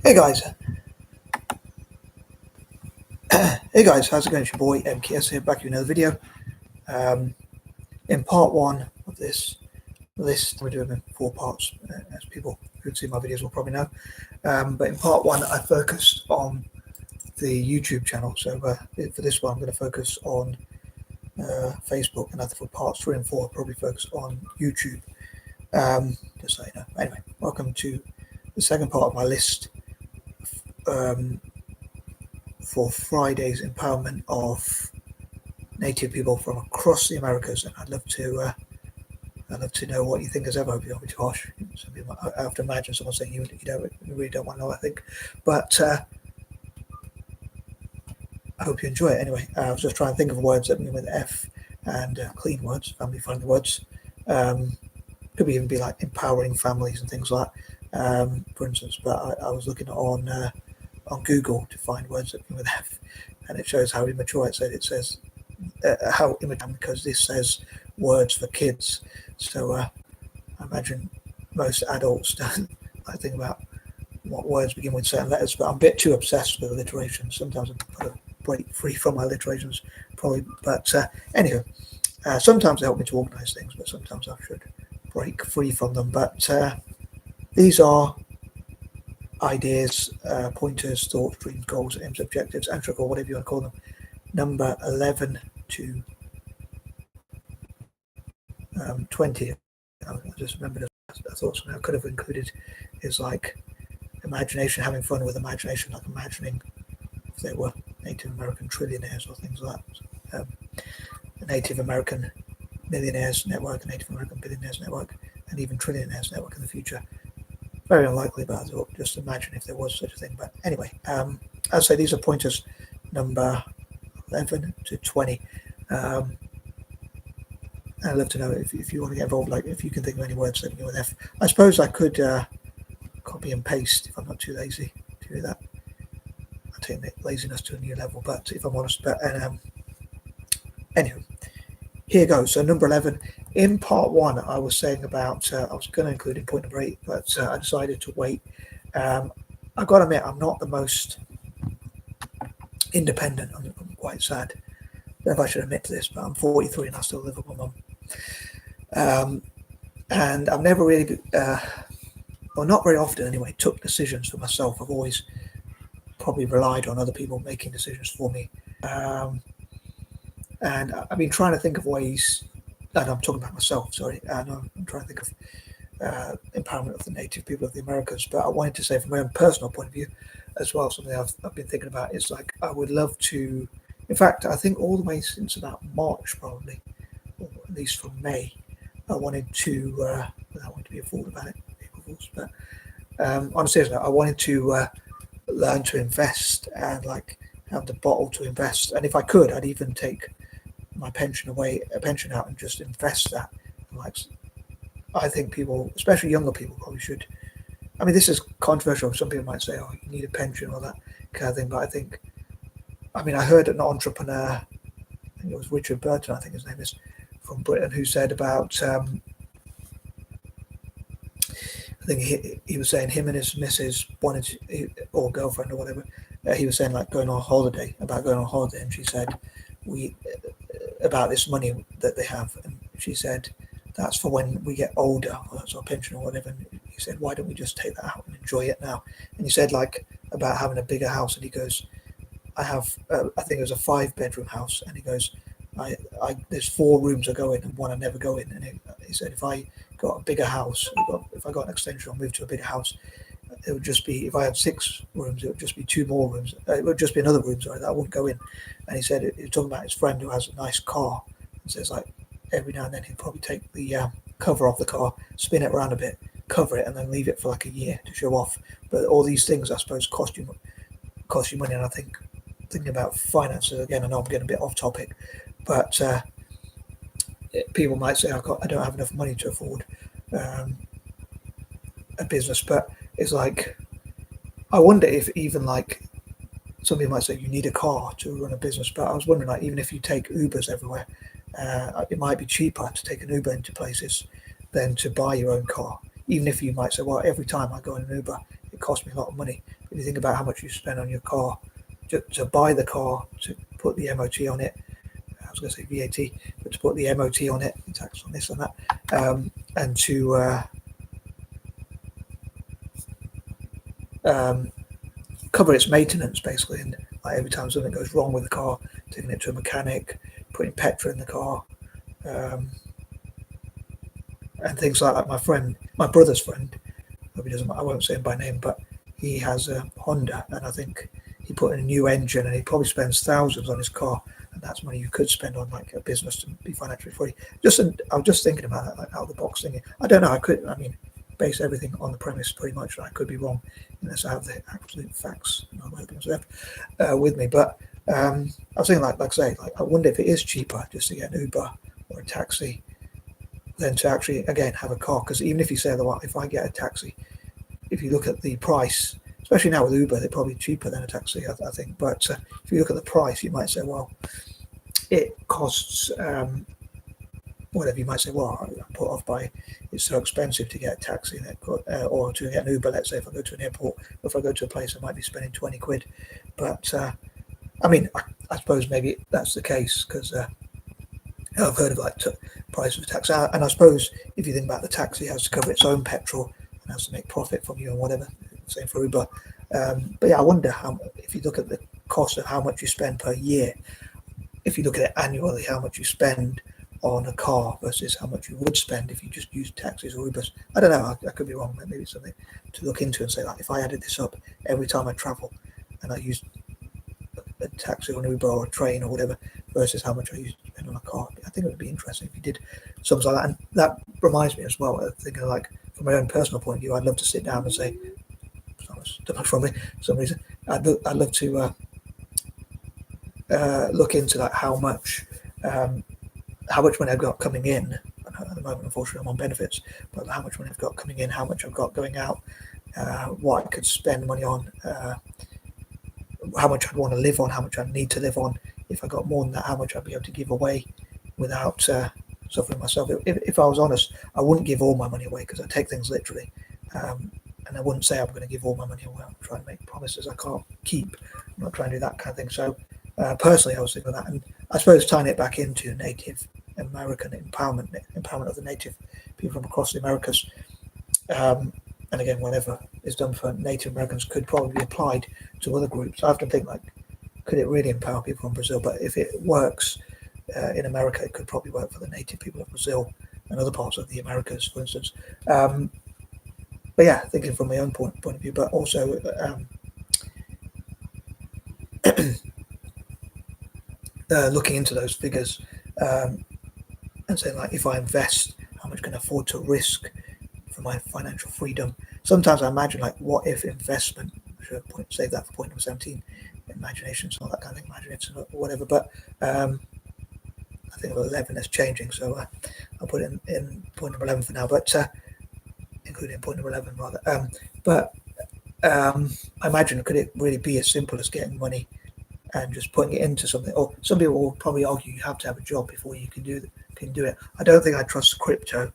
Hey guys, hey guys, how's it going? It's your boy M.K.S here, back with another video. Um, in part one of this list, we're doing them in 4 parts, as people who've seen my videos will probably know. But in part one, I focused on the YouTube channel. So for this one, I'm going to focus on Facebook, and I think for parts 3 and 4, I'll probably focus on YouTube. Just so you know. Anyway, welcome to the second part of my list. For Friday's empowerment of Native people from across the Americas, and I'd love to know what you think as ever. Hope you don't be too harsh. Some people, I have to imagine someone saying you really don't want to know. I think, but I hope you enjoy it anyway. I was just trying to think of words that begin with F and clean words, family-friendly words. Could even be like empowering families and things like that, for instance. But I was looking on Google to find words that begin with F, and it shows how immature it said. It says how immature, because this says words for kids. So I imagine most adults don't think about what words begin with certain letters, but I'm a bit too obsessed with alliteration. Sometimes I've got to break free from my alliterations, probably. But anyway, sometimes they help me to organise things, but sometimes I should break free from them. But these are ideas, pointers, thoughts, dreams, goals, aims, objectives, or whatever you want to call them. Number 11 to 20. I just remembered I thought something I could have included is like imagination, having fun with imagination, like imagining if they were Native American trillionaires or things like that. A Native American millionaires network, a Native American billionaires network, and even trillionaires network in the future. Very unlikely, but I thought just imagine if there was such a thing. But anyway, I'd say these are pointers number 11 to 20. I'd love to know if you want to get involved, like if you can think of any words that begin with F. I suppose I could copy and paste if I'm not too lazy to do that. I take laziness to a new level, but if I'm honest, anyway, here goes. So number 11. In part 1, I was saying about I was going to include in point number 8, but I decided to wait. I've got to admit, I'm not the most independent. I'm quite sad. I don't know if I should admit to this, but I'm 43 and I still live with my mum. And I've never really, or not very often anyway, took decisions for myself. I've always probably relied on other people making decisions for me. And I've been trying to think of ways, and I'm talking about myself, sorry, and I'm trying to think of empowerment of the Native people of the Americas. But I wanted to say from my own personal point of view as well, something I've been thinking about is like I would love to, in fact, I think all the way since about March probably, or at least from May, I wanted to, without wanting to be a fool about it, but on a serious note, I wanted to learn to invest and like have the bottle to invest. And if I could, I'd even take my pension out and just invest that. Like, I think people, especially younger people, probably should. I mean, this is controversial. Some people might say, "Oh, you need a pension" or that kind of thing. But I heard an entrepreneur, I think it was Richard Burton, I think his name is, from Britain, who said about, I think he was saying him and his missus wanted to, or girlfriend or whatever, he was saying like going on holiday, and she said, about this money that they have, and she said, that's for when we get older, or that's our pension or whatever. And he said, why don't we just take that out and enjoy it now? And he said like about having a bigger house, and he goes, I have, I think it was a 5-bedroom house, and he goes, there's 4 rooms I go in and 1 I never go in. And he said, if I got a bigger house, if I got an extension or moved to a bigger house, it would just be, if I had 6 rooms, it would just be 2 more rooms. It would just be another room, sorry, that I wouldn't go in. And he said, he was talking about his friend who has a nice car, and says like every now and then he'd probably take the cover off the car, spin it around a bit, cover it, and then leave it for like a year to show off. But all these things, I suppose, cost you money. And I think, thinking about finances again, I know I'm getting a bit off topic, but people might say I don't have enough money to afford a business. But it's like, I wonder if even like some people might say you need a car to run a business, but I was wondering, like, even if you take Ubers everywhere, it might be cheaper to take an Uber into places than to buy your own car. Even if you might say, well, every time I go in an Uber, it cost me a lot of money. If you think about how much you spend on your car, to buy the car, to put the MOT on it, I was going to say VAT, but to put the MOT on it, the tax on this and that, and to cover its maintenance basically, and like every time something goes wrong with the car, taking it to a mechanic, putting petrol in the car, and things like that. My brother's friend, hope he doesn't, I won't say him by name, but he has a Honda, and I think he put in a new engine, and he probably spends thousands on his car, and that's money you could spend on like a business to be financially free. I was just thinking about that, like out of the box thinking. I don't know. Base everything on the premise pretty much that I could be wrong unless I have the absolute facts with me. But I was thinking, like I say, like I wonder if it is cheaper just to get an Uber or a taxi than to actually again have a car. Because even if you say, well, if I get a taxi, if you look at the price, especially now with Uber, they're probably cheaper than a taxi, I think. But if you look at the price, you might say, well, it costs. Whatever, you might say, well, I'm put off by it's so expensive to get a taxi or to get an Uber. Let's say if I go to an airport, or if I go to a place, I might be spending 20 quid. But I suppose maybe that's the case because I've heard of like price of a taxi, and I suppose if you think about the taxi, it has to cover its own petrol and has to make profit from you and whatever. Same for Uber. But yeah, I wonder if you look at the cost of how much you spend per year, if you look at it annually, how much you spend on a car versus how much you would spend if you just used taxis or Ubers. I don't know, I could be wrong, but maybe it's something to look into and say, like, if I added this up every time I travel and I used a taxi or an Uber or a train or whatever versus how much I used to spend on a car, I think it would be interesting if you did something like that. And that reminds me as well, thinking like from my own personal point of view, I'd love to sit down and say, too much from me for some reason, I'd love to look into like how much money I've got coming in. At the moment, unfortunately, I'm on benefits, but how much money I've got coming in, how much I've got going out, what I could spend money on, how much I'd want to live on, how much I'd need to live on. If I got more than that, how much I'd be able to give away without suffering myself. If I was honest, I wouldn't give all my money away because I take things literally. And I wouldn't say I'm going to give all my money away. I'm trying to make promises I can't keep. I'm not trying to do that kind of thing. So personally, I was thinking of that. And I suppose tying it back into Native American empowerment of the native people from across the Americas. And again, whatever is done for Native Americans could probably be applied to other groups. I often think, like, could it really empower people from Brazil? But if it works in America, it could probably work for the native people of Brazil and other parts of the Americas, for instance. But yeah, thinking from my own point of view, but also looking into those figures and saying, like, if I invest, how much can I afford to risk for my financial freedom? Sometimes I imagine, like, what if investment, I should save that for point number 17, imaginations, all that kind of thing, imaginations or whatever, but I think 11 is changing, so I'll put it in point number 11 for now, but including point number 11 rather. I imagine, could it really be as simple as getting money and just putting it into something? Or some people will probably argue you have to have a job before you can do it. I don't think I trust crypto,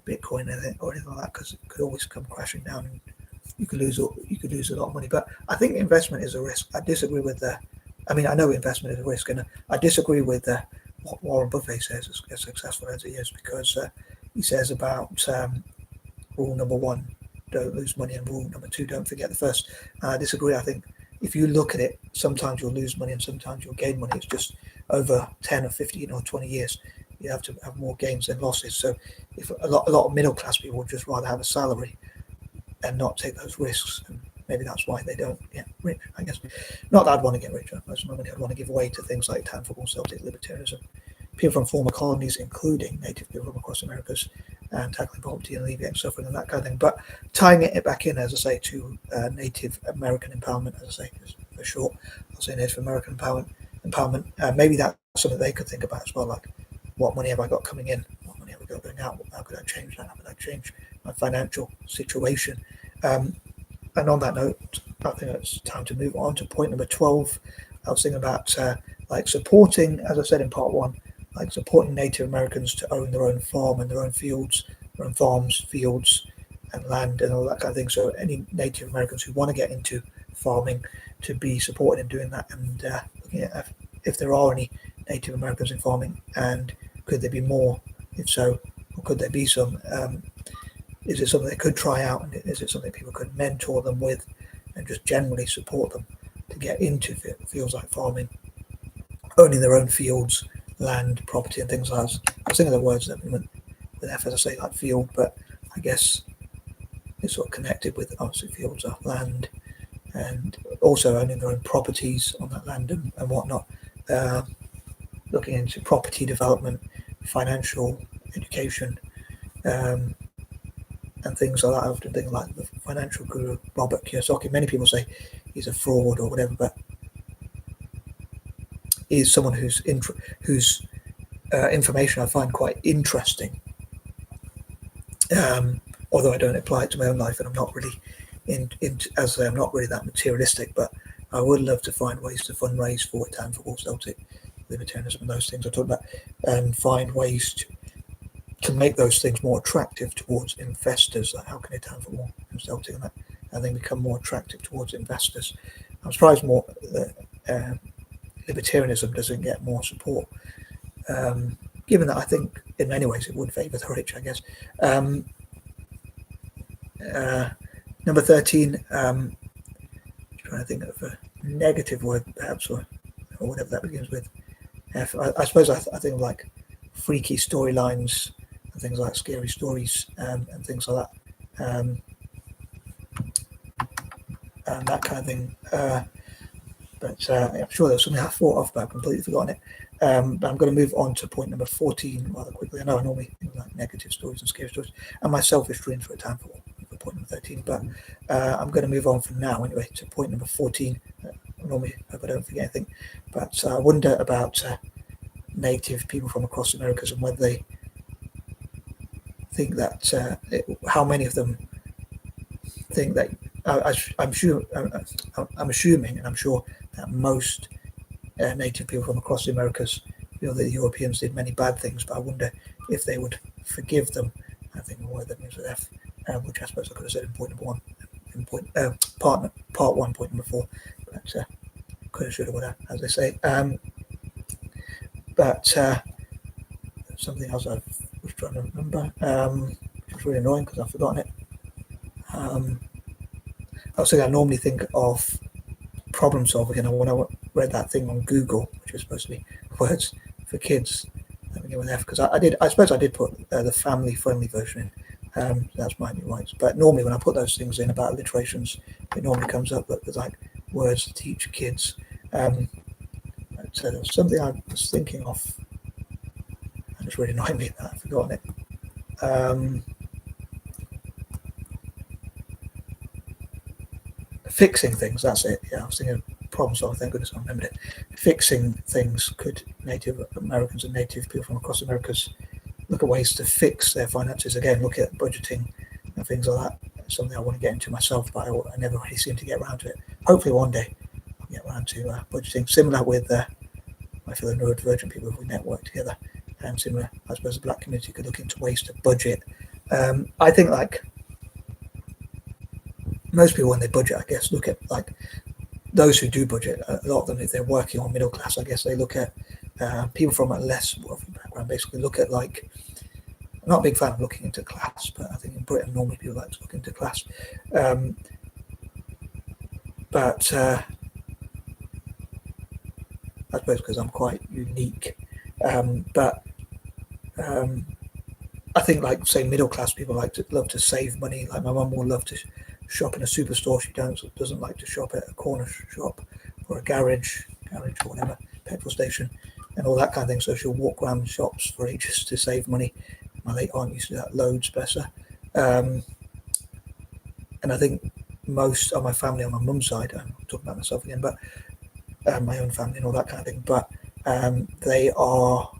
Bitcoin, or anything like that, because it could always come crashing down and you could lose a lot of money. But I think investment is a risk. I disagree with I know investment is a risk, and I disagree with what Warren Buffett says as successful as he is, because he says about rule number 1, don't lose money, and rule number 2, don't forget the first. I disagree. I think if you look at it, sometimes you'll lose money and sometimes you'll gain money. It's just over 10 or 15 or 20 years, you have to have more gains than losses. So if a lot of middle class people would just rather have a salary and not take those risks, and maybe that's why they don't get rich, I guess. Not that I'd want to get rich. Most of my money I'd want to give away to things like town football, Celtic, libertarianism, people from former colonies, including native people from across the Americas, and tackling poverty and alleviating suffering and that kind of thing. But tying it back in, as I say, to Native American empowerment, as I say, for short, I'll say Native American empowerment. Maybe that's something they could think about as well, like, what money have I got coming in? What money have I got going out? How could I change that? How could I change my financial situation? And on that note, I think it's time to move on to point number 12. I was thinking about supporting, as I said in part 1, like supporting Native Americans to own their own farm and their own fields, their own farms, fields, and land and all that kind of thing. So any Native Americans who want to get into farming to be supported in doing that, and looking at if there are any Native Americans in farming, and could there be more? If so, or could there be some? Is it something they could try out, and is it something people could mentor them with, and just generally support them to get into fields like farming, owning their own fields, land, property, and things like that? I was thinking of the words that we went with F as I say, like field, but I guess it's sort of connected with obviously fields are land, and also owning their own properties on that land and whatnot. Looking into property development, financial education, and things like that. I often think like the financial guru Robert Kiyosaki. Many people say he's a fraud or whatever, but he's someone whose information I find quite interesting. Although I don't apply it to my own life, and I'm not really as I say, I'm not really that materialistic, but I would love to find ways to fundraise for Italian football, Celtic, libertarianism, and those things I talked about, and find ways to make those things more attractive towards investors. Like how can Italian football and Celtic and that, and then become more attractive towards investors? I'm surprised more that libertarianism doesn't get more support, given that I think in many ways it would favour the rich, I guess. Number 13, trying to think of a negative word perhaps, or whatever that begins with F. I suppose I think of like freaky storylines and things like scary stories, and things like that, and that kind of thing. But I'm sure there's something I thought of, but I've completely forgotten it. But I'm going to move on to point number 14 rather quickly. I know I normally think like negative stories and scary stories, and my selfish dreams for a time for point number 13. But I'm going to move on from now anyway to point number 14. I normally hope I don't forget anything, but I wonder about native people from across the Americas and whether they think that how many of them think that I'm assuming, and I'm sure that most native people from across the Americas feel that the Europeans did many bad things, but I wonder if they would forgive them. I think the word that means with F, which I suppose I could have said in point number 1, in part 1, point number 4, but could have, should have, would have, as they say. But something else I was trying to remember, which was really annoying because I've forgotten it. I was saying I normally think of problem solving, and when I read that thing on Google, which was supposed to be words for kids that begin with F, because I suppose I did put the family friendly version in. That's might be right, but normally when I put those things in about alliterations, it normally comes up that there's like words to teach kids. So there was something I was thinking of, and it's really annoying me that I've forgotten it. Fixing things, that's it. Yeah, I was thinking of problem solving, thank goodness I remembered it. Fixing things. Could Native Americans and native people from across the Americas look at ways to fix their finances? Again, look at budgeting and things like that. It's something I want to get into myself, but I never really seem to get around to it. Hopefully one day I'll get around to budgeting. Similar with my fellow neurodivergent people if we network together, and similar, I suppose the black community could look into ways to budget. I think like most people when they budget, I guess, look at like those who do budget, a lot of them, if they're working on middle class, I guess they look at people from a less wealthy background, basically look at like, I'm not a big fan of looking into class, but I think in Britain normally people like to look into class. But I suppose because I'm quite unique. But I think like say middle class people love to save money. Like my mum will love to shop in a superstore. She doesn't like to shop at a corner shop or a garage or whatever, petrol station and all that kind of thing. So she'll walk around shops for ages to save money. My late aunt used to do that loads, bless her. And I think most of my family on my mum's side, I'm talking about myself again, but my own family and all that kind of thing, but they are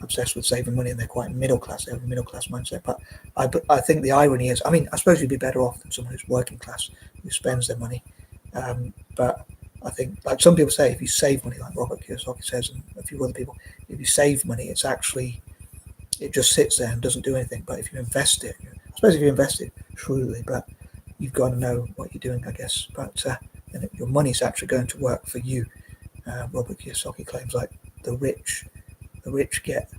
obsessed with saving money and they're quite middle class. They have a middle class mindset. But I think the irony is, I mean, I suppose you'd be better off than someone who's working class, who spends their money. But I think, like some people say, if you save money, like Robert Kiyosaki says, and a few other people, if you save money, it just sits there and doesn't do anything. But if you invest it, I suppose if you invest it, shrewdly, but you've got to know what you're doing, I guess. But and your money's actually going to work for you. Robert Kiyosaki claims like the rich get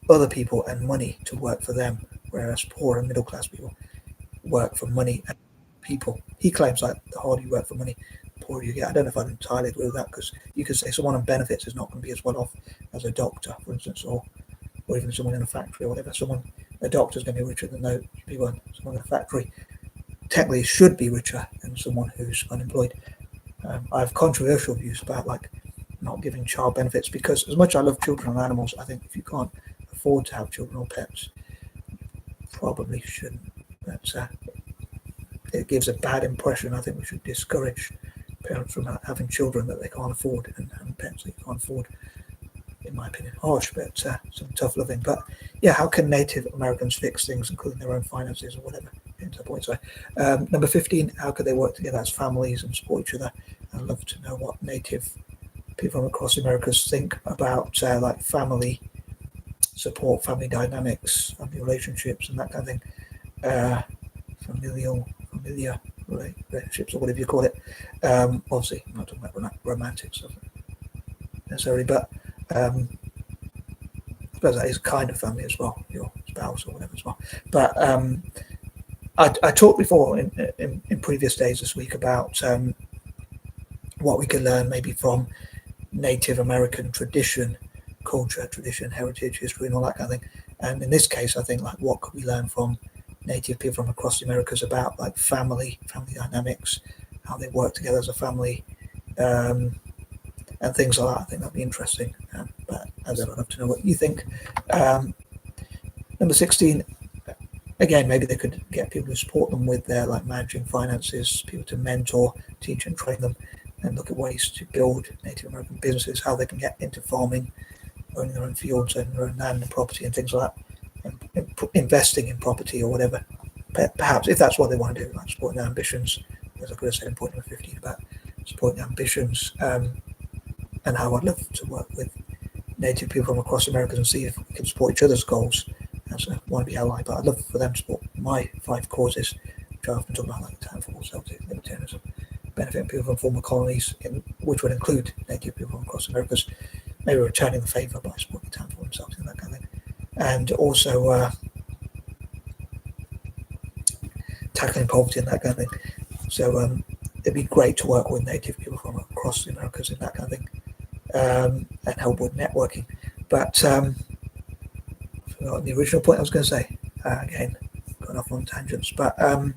other people and money to work for them, whereas poor and middle class people work for money and people. He claims like the harder you work for money, the poorer you get. I don't know if I entirely agree with that, because you could say someone on benefits is not going to be as well off as a doctor, for instance, or even someone in a factory or whatever. A doctor's going to be richer than those people, and someone in a factory technically should be richer than someone who's unemployed. I have controversial views about like not giving child benefits, because as much as I love children and animals, I think if you can't afford to have children or pets, probably shouldn't. But it gives a bad impression. I think we should discourage parents from having children that they can't afford and having pets that you can't afford. In my opinion, harsh, but some tough loving. But yeah, how can Native Americans fix things, including their own finances or whatever? Number 15, how could they work together as families and support each other? I'd love to know what Native people from across the Americas think about like family support, family dynamics, family relationships, and that kind of thing. Familiar relationships, or whatever you call it. Obviously, I'm not talking about romantic stuff necessarily, but I suppose that is kind of family as well, your spouse or whatever as well. But I talked before in previous days this week about what we can learn maybe from Native American tradition, culture, tradition, heritage, history, and all that kind of thing. And in this case, I think like what could we learn from Native people from across the Americas about like family dynamics, how they work together as a family, and things like that. I think that'd be interesting. But as I'd love to know what you think. Number 16, again, maybe they could get people to support them with their like managing finances, people to mentor, teach and train them, and look at ways to build Native American businesses, how they can get into farming, owning their own fields, owning their own land and property and things like that, and investing in property or whatever. Perhaps if that's what they want to do, like supporting their ambitions, as I could have said in point number 15 about supporting ambitions, and how I'd love to work with Native people from across America and see if we can support each other's goals as a wannabe ally. But I'd love for them to support my 5 causes, which I often talk about, like townfall, Celtic, libertarianism, benefiting people from former colonies, which would include Native people from across Americas, maybe returning the favour by supporting townfall and Celtic and that kind of thing. And also tackling poverty and that kind of thing. So it'd be great to work with Native people from across the Americas and that kind of thing, and help with networking. But I forgot the original point I was going to say. Again, going off on tangents. But I'd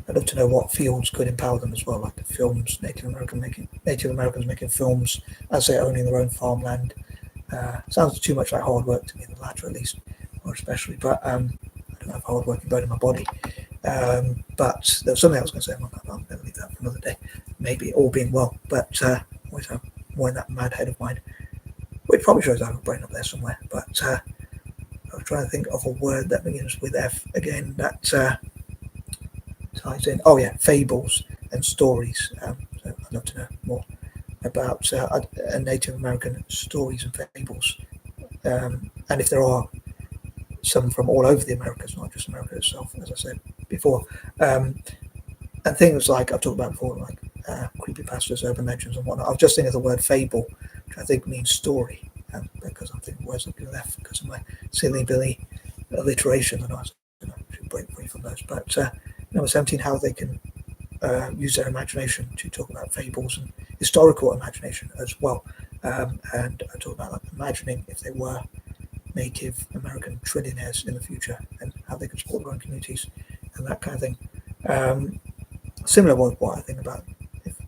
love to know what fields could empower them as well, like the films, Native Americans making films, as say owning their own farmland. Sounds too much like hard work to me, the latter at least, or especially. But I don't have hard working bone in my body. But there was something I was going to say. I'm going to leave that for another day. Maybe all being well, but always have more in that mad head of mine, which probably shows I have a brain up there somewhere. But I was trying to think of a word that begins with F again. That ties in. Oh yeah, fables and stories. So I'd love to know more about Native American stories and fables, and if there are some from all over the Americas, not just America itself, as I said before, and things like I've talked about before, like creepypastas, urban legends, and whatnot. I was just thinking of the word fable, which I think means story, because I'm thinking words that go left because of my silly Billy alliteration, and I should break free from those. But number 17, how they can use their imagination to talk about fables and historical imagination as well. And I talk about like imagining if they were Native American trillionaires in the future and how they could support their own communities and that kind of thing. Similar with what I think about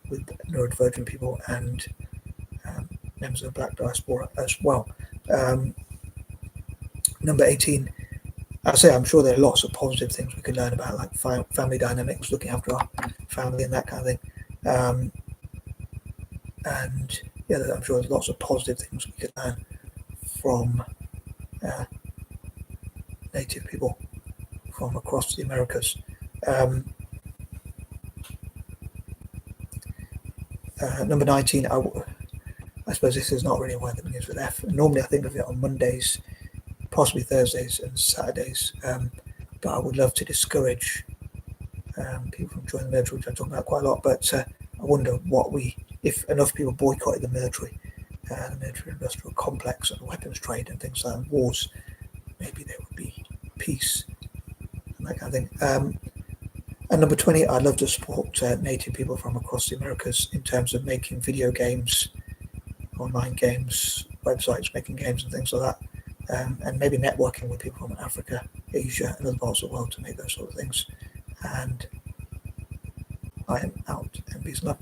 with neurodivergent people and members of the Black diaspora as well. Number 18, I say I'm sure there are lots of positive things we could learn about, like family dynamics, looking after our family and that kind of thing. And yeah, I'm sure there's lots of positive things we could learn from Native people from across the Americas. Number 19, I suppose this is not really a word that begins with F. Normally I think of it on Mondays, possibly Thursdays and Saturdays. but I would love to discourage people from joining the military, which I talk about quite a lot. But I wonder if enough people boycotted the military industrial complex and weapons trade and things like that, wars, maybe there would be peace and that kind of thing. And number 20, I'd love to support native people from across the Americas in terms of making video games, online games, websites, making games and things like that. And maybe networking with people from Africa, Asia, and other parts of the world to make those sort of things. And I am out, and peace and love.